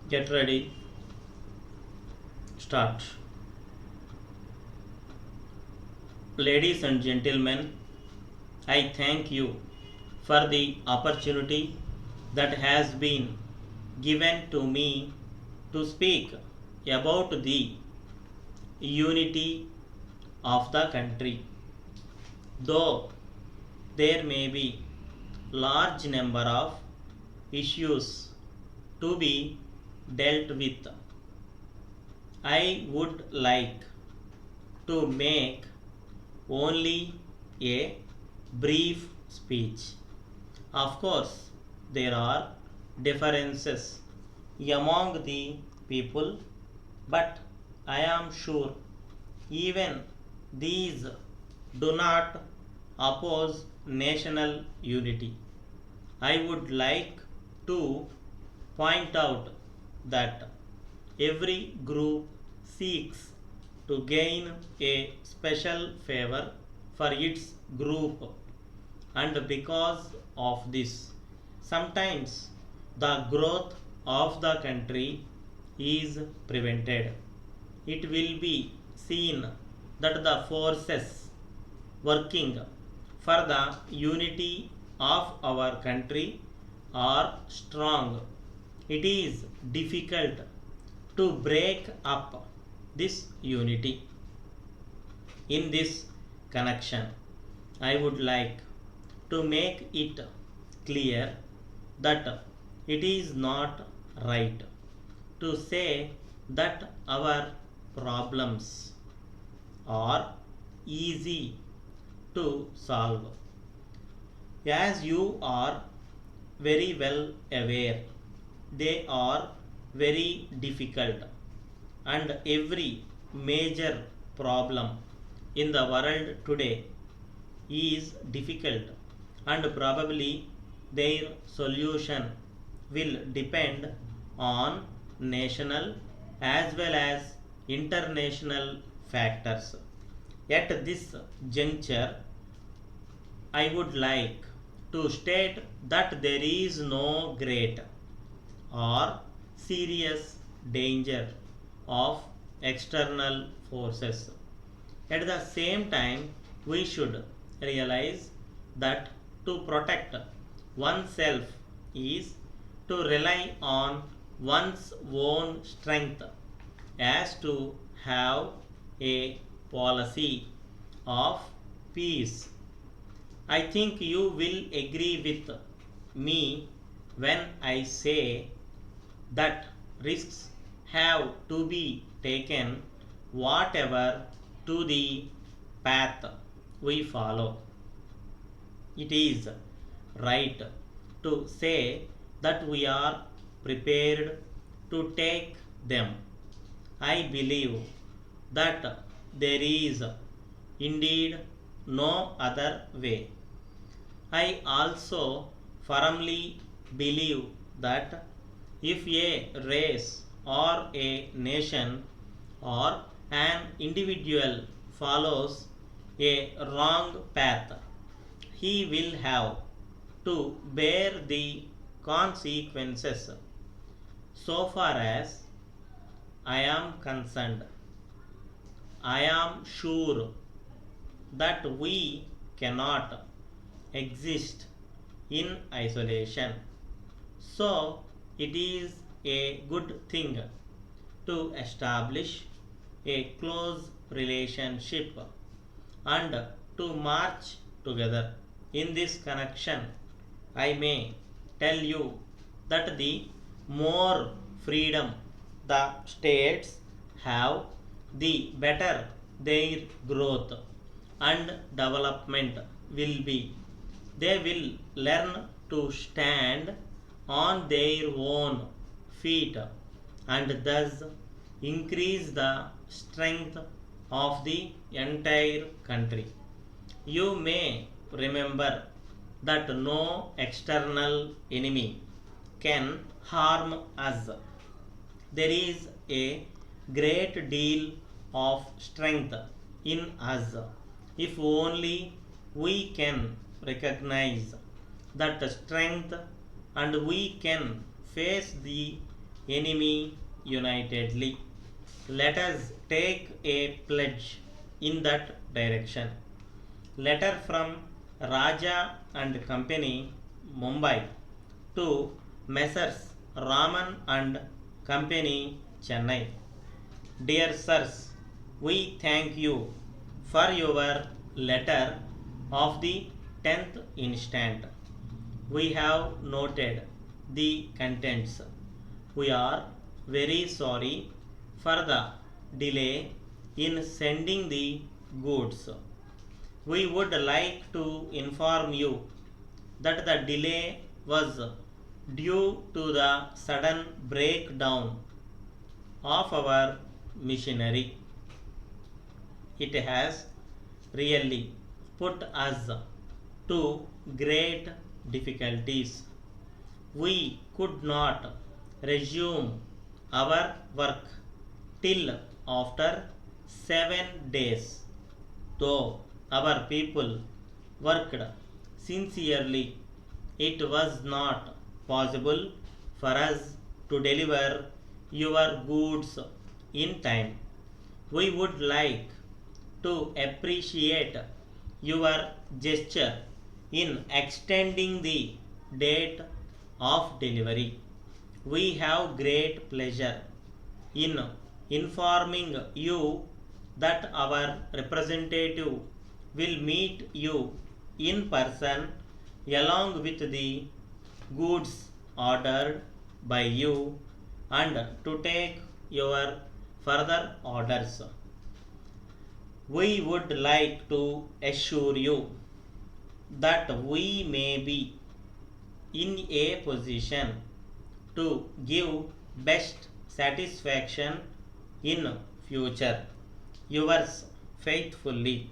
Get ready, start. Ladies and gentlemen, I thank you for the opportunity that has been given to me to speak about the unity of the country. Though there may be large number of issues to be dealt with, I would like to make only a brief speech. Of course, there are differences among the people, but I am sure even these do not oppose national unity. I would like to point out that every group seeks to gain a special favor for its group, and because of this, sometimes the growth of the country is prevented. It will be seen that the forces working for the unity of our country are strong. It is difficult to break up this unity. In this connection, I would like to make it clear that it is not right to say that our problems are easy to solve. As you are very well aware, they are very difficult, and every major problem in the world today is difficult, and probably their solution will depend on national as well as international factors. At this juncture, I would like to state that there is no great or serious danger of external forces. At the same time, we should realize that to protect oneself is to rely on one's own strength, as to have a policy of peace. I think you will agree with me when I say that risks have to be taken whatever to the path we follow. It is right to say that we are prepared to take them. I believe that there is indeed no other way. I also firmly believe that if a race or a nation or an individual follows a wrong path, he will have to bear the consequences. So far as I am concerned, I am sure that we cannot exist in isolation. So, it is a good thing to establish a close relationship and to march together. In this connection, I may tell you that the more freedom the states have, the better their growth and development will be. They will learn to stand on their own feet and thus increase the strength of the entire country. You may remember that no external enemy can harm us. There is a great deal of strength in us if only we can recognize that strength and we can face the enemy unitedly. Let us take a pledge in that direction. Letter from Raja and Company, Mumbai, to Messrs. Raman and Company, Chennai. Dear sirs, we thank you for your letter of the 10th instant. We have noted the contents. We are very sorry for the delay in sending the goods. We would like to inform you that the delay was due to the sudden breakdown of our machinery. It has really put us to great difficulties. We could not resume our work till after 7 days, though our people worked sincerely. It was not possible for us to deliver your goods in time. We would like to appreciate your gesture in extending the date of delivery. We have great pleasure in informing you that our representative will meet you in person along with the goods ordered by you and to take your further orders. We would like to assure you that we may be in a position to give best satisfaction in future. Yours faithfully.